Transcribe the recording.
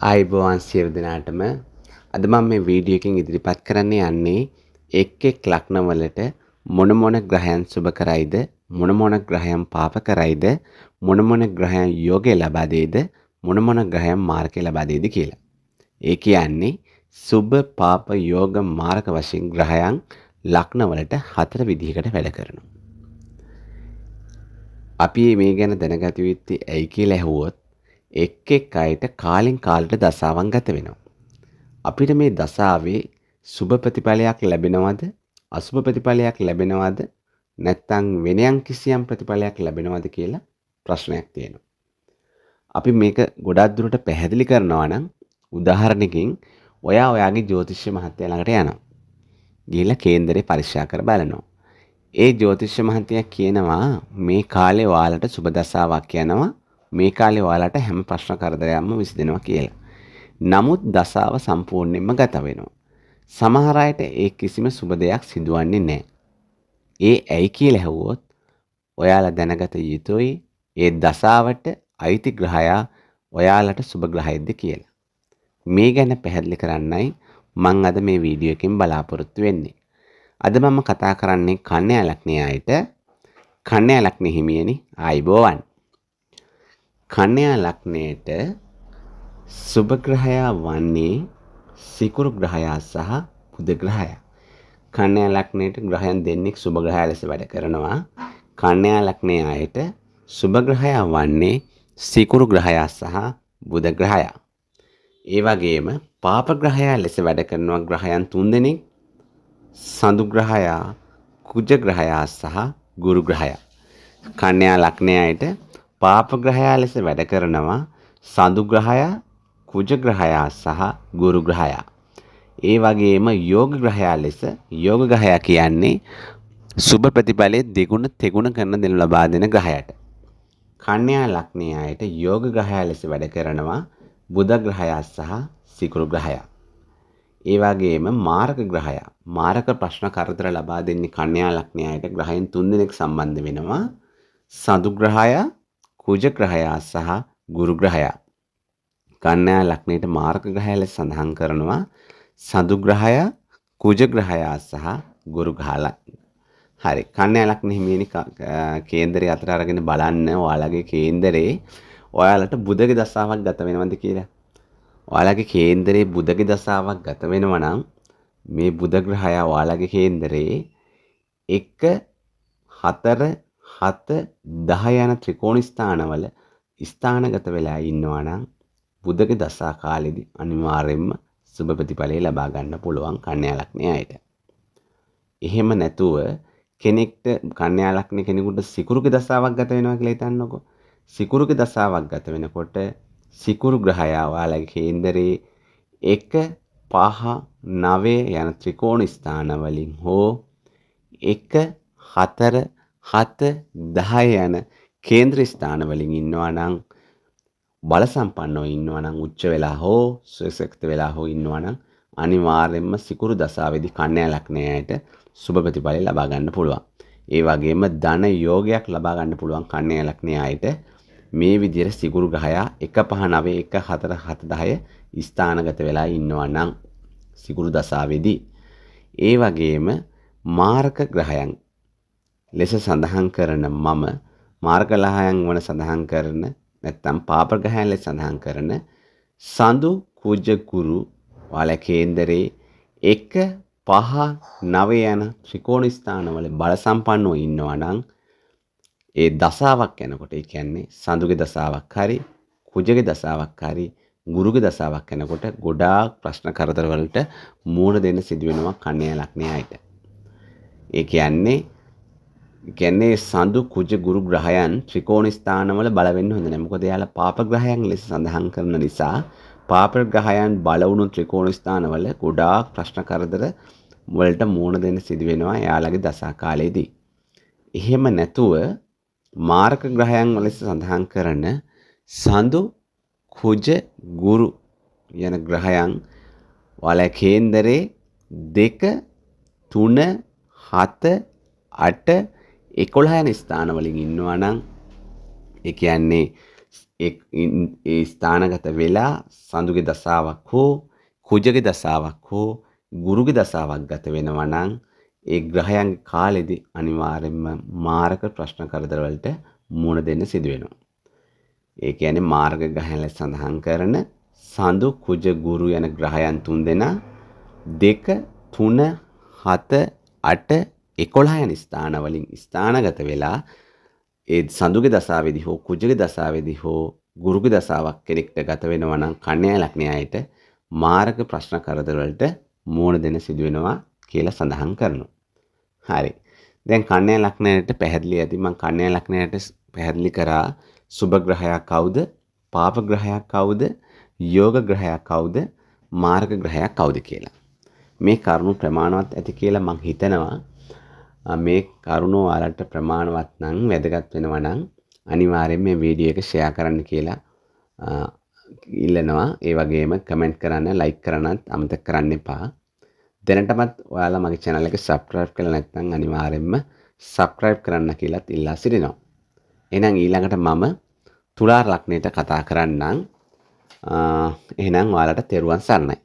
ආයිබෝවන් සියලු දෙනාටම අද මම මේ වීඩියෝ එකකින් ඉදිරිපත් කරන්න යන්නේ එක් ලග්නවලට මොන ග්‍රහයන් සුබ කරයිද මොන ග්‍රහයන් පාප කරයිද මොන ග්‍රහයන් යෝගය ලබා දෙයිද මොන ග්‍රහයන් මාර්ගය ලබා දෙයිද කියලා. ඒ කියන්නේ සුබ පාප යෝග මාර්ග වශයෙන් ග්‍රහයන් ලග්නවලට 4 විදිහකට වැඩ කරනවා. අපි මේ ගැන දැනගත යුත්තේ ඇයි කියලා ඇහුවොත් එක් අයට කාලෙන් කාලට දසාවන් ගත වෙනවා. අපිට මේ දසාවේ සුබ ප්‍රතිඵලයක් ලැබෙනවද අසුබ ප්‍රතිඵලයක් ලැබෙනවද නැත්නම් වෙනයන් කිසියම් ප්‍රතිඵලයක් ලැබෙනවද කියලා ප්‍රශ්නයක් තියෙනවා. අපි මේක ගොඩක් දුරට පැහැදිලි කරනවා නම් උදාහරණයකින් ඔයාගේ ජ්‍යොතිෂ මහත්තයා ළඟට යනවා. ගිහිල්ලා කේන්දරේ පරීක්ෂා කර බලනවා. ඒ ජ්‍යොතිෂ මහත්තයා කියනවා මේ කාලේ ඔයාලට සුබ දසාවක් යනවා. මේ කාලේ ඔයාලට හැම ප්‍රශ්න කරදරයක්ම විසඳෙනවා කියලා. නමුත් දසාව සම්පූර්ණයෙන්ම ගත වෙනවා. සමහර අයට ඒ කිසිම සුබ දෙයක් සිදුවන්නේ නැහැ. ඒ ඇයි කියලා ඇහුවොත් ඔයාලා දැනගත යුතුයි ඒ දසාවට අයිති ග්‍රහයා ඔයාලට සුබ ග්‍රහයක්ද කියලා. මේ ගැන පැහැදිලි කරන්නයි මම අද මේ වීඩියෝ එකෙන් බලාපොරොත්තු වෙන්නේ. අද මම කතා කරන්නේ කන්‍යා ලග්නයේ අයට. කන්‍යා ලග්න හිමියනි ආයිබෝවන්. කන්‍යා ලග්නයේට සුබ ග්‍රහයා වන්නේ සිකුරු ග්‍රහයා සහ බුධ ග්‍රහයා. කන්‍යා ලග්නයේට ග්‍රහයන් දෙන්නෙක් සුබ ග්‍රහයා ලෙස වැඩ කරනවා. කන්‍යා ලග්නයේ අයට සුබ ග්‍රහයා වන්නේ සිකුරු ග්‍රහයා සහ බුධ ග්‍රහයා. ඒ වගේම පාප ග්‍රහයා ලෙස වැඩ කරනවා ග්‍රහයන් 3 දෙනෙක්. සඳු ග්‍රහයා, කුජ ග්‍රහයා සහ ගුරු ග්‍රහයා. කන්‍යා ලග්නයේ අයට පාප ග්‍රහයා ලෙස වැඩ කරනවා සඳු ග්‍රහයා, කුජ ග්‍රහයා සහ ගුරු ග්‍රහයා. ඒ වගේම යෝග ග්‍රහයා ලෙස යෝග ග්‍රහයා කියන්නේ සුබ ප්‍රතිඵලයේ දෙගුණ තෙගුණ කරන දෙනු ලබා දෙන ග්‍රහයට. කන්‍යා ලග්නයේ අයට යෝග ග්‍රහයා ලෙස වැඩ කරනවා බුධ ග්‍රහයා සහ සිකුරු ග්‍රහයා. ඒ වගේම මාරක ග්‍රහයා මාරක ප්‍රශ්න කරදර ලබා දෙන්නේ කන්‍යා ලග්නයේ අයට ග්‍රහයන් 3 දෙනෙක් සම්බන්ධ වෙනවා. සඳු ග්‍රහයා, කුජ ග්‍රහයා සහ ගුරු ග්‍රහයා. කන්‍යා ලග්නයට මාරක ග්‍රහය ලෙස සඳහන් කරනවා සඳු ග්‍රහයා, කුජ ග්‍රහයා සහ ගුරු ග්‍රහයා. හරි. කන්‍යා ලග්න හිමියනි කේන්දරය අතර අරගෙන බලන්න ඔයාලගේ කේන්දරේ ඔයාලට බුධගේ දසාවක් ගත වෙනවද කියලා. ඔයාලගේ කේන්දරේ බුධගේ දසාවක් ගත වෙනවා නම් මේ බුධ ග්‍රහයා ඔයාලගේ කේන්දරේ 1 4 7 10 යන ත්‍රිකෝණ ස්ථානවල ස්ථානගත වෙලා ඉන්නවා නම් බුධගේ දසා කාලෙදී අනිවාර්යයෙන්ම සුබ ප්‍රතිඵලය ලබා ගන්න පුළුවන් කන්‍යා ලග්නයේ අයට. එහෙම නැතුව කෙනෙක්ට කන්‍යා ලග්න කෙනෙකුට සිකුරුගේ දසාවක් ගත වෙනවා කියලා හිතන්නකෝ. සිකුරුගේ දසාවක් ගත වෙනකොට සිකුරු ග්‍රහයා ඔයාලගේ කේන්දරේ 1 5 9 යන ත්‍රිකෝණ ස්ථාන වලින් හෝ 1 4 7 10 යන කේන්ද්‍ර ස්ථාන වලින් ඉන්නවා නම් බල සම්පන්නව ඉන්නවා නම් උච්ච වෙලා හෝ සුවසක්ත වෙලා හෝ ඉන්නවා නම් අනිවාර්යයෙන්ම සිකුරු දසාවේදී කන්‍යා ලග්නයට සුබ ප්‍රතිඵල ලබා ගන්න පුළුවන්. ඒ වගේම ධන යෝගයක් ලබා ගන්න පුළුවන් කන්‍යා ලග්නයේ අයට මේ විදිහට සිකුරු ග්‍රහයා 1 5 9 1 4 7 10 ස්ථානගත වෙලා ඉන්නවා නම් සිකුරු දසාවේදී ඒ වගේම මාරක ග්‍රහයන් ලෙස සඳහන් කරන මම මාර්ග ග්‍රහයන් වන සඳහන් කරන නැත්නම් පාප ග්‍රහයන් ලෙස සඳහන් කරන සඳු කුජ ගුරු වල කේන්දරේ 1 5 9 යන ත්‍රිකෝණ ස්ථානවල බල සම්පන්නව ඉන්නවා නම් ඒ දසාවක් යනකොට ඒ කියන්නේ සඳුගේ දසාවක් හරි කුජගේ දසාවක් හරි ගුරුගේ දසාවක් යනකොට ගොඩාක් ප්‍රශ්න කරදර වලට මුහුණ දෙන්න සිදු වෙනවා කන්‍යා ලග්නයේ අයට. ඒ කියන්නේ සඳු කුජ ගුරු ග්‍රහයන් ත්‍රිකෝණ ස්ථානවල බල වෙන්න හොඳ නැහැ. මොකද එයාලා පාප ග්‍රහයන් ලෙස සඳහන් කරන නිසා පාප ග්‍රහයන් බල වුණු ත්‍රිකෝණ ස්ථානවල ගොඩාක් ප්‍රශ්න කරදර වලට මුහුණ දෙන්න සිදු වෙනවා එයාලගේ දසා කාලයේදී. එහෙම නැතුව මාරක ග්‍රහයන් ලෙස සඳහන් කරන සඳු කුජ ගුරු යන ග්‍රහයන් වල කේන්දරේ 2 3 7 8 11 යන ස්ථාන වලින් ඉන්නවා නම් ඒ කියන්නේ ඒ ස්ථානගත වෙලා සඳුගේ දසාවක් හෝ කුජගේ දසාවක් හෝ ගුරුගේ දසාවක් ගත වෙනවා නම් ඒ ග්‍රහයන්ගේ කාලෙදී අනිවාර්යයෙන්ම මාරක ප්‍රශ්න කරදර වලට මුහුණ දෙන්න සිදු වෙනවා. ඒ කියන්නේ මාර්ග ග්‍රහයන් ලෙස සඳහන් කරන සඳු කුජ ගුරු යන ග්‍රහයන් 3 දෙනා 2 3 7 8 11 යන ස්ථාන වලින් ස්ථානගත වෙලා ඒ සඳුගේ දසාවේදී හෝ කුජගේ දසාවේදී හෝ ගුරුගේ දසාවක් කෙනෙක්ට ගත වෙනවා නම් කන්‍යා ලග්නයයට මාර්ග ප්‍රශ්න කරදර වලට මුහුණ දෙන්න සිදු වෙනවා කියලා සඳහන් කරනවා. හරි. දැන් කන්‍යා ලග්නයට පැහැදිලි ඇති මම කන්‍යා ලග්නයට පැහැදිලි කරා සුභ ග්‍රහයක් කවුද? පාප ග්‍රහයක් කවුද? යෝග ග්‍රහයක් කවුද? මාර්ග ග්‍රහයක් කවුද කියලා. මේ කරුණු ප්‍රමාණවත් ඇති කියලා මම හිතනවා. මේ කරුණු ඔයාලට ප්‍රමාණවත් නම් වැදගත් වෙනවා නම් අනිවාර්යයෙන් මේ වීඩියෝ එක ෂෙයා කරන්න කියලා ඉල්ලනවා. ඒ වගේම කමෙන්ට් කරන්න, ලයික් කරන්නත් අමතක කරන්න එපා. දැනටමත් ඔයාලා මගේ channel එක subscribe කරලා නැත්නම් අනිවාර්යයෙන්ම subscribe කරන්න කියලාත් ඉල්ලා සිටිනවා. එහෙනම් ඊළඟට මම තුලා ලග්නයට කතා කරන්නම්. එහෙනම් ඔයාලට තෙරුවන් සරණයි.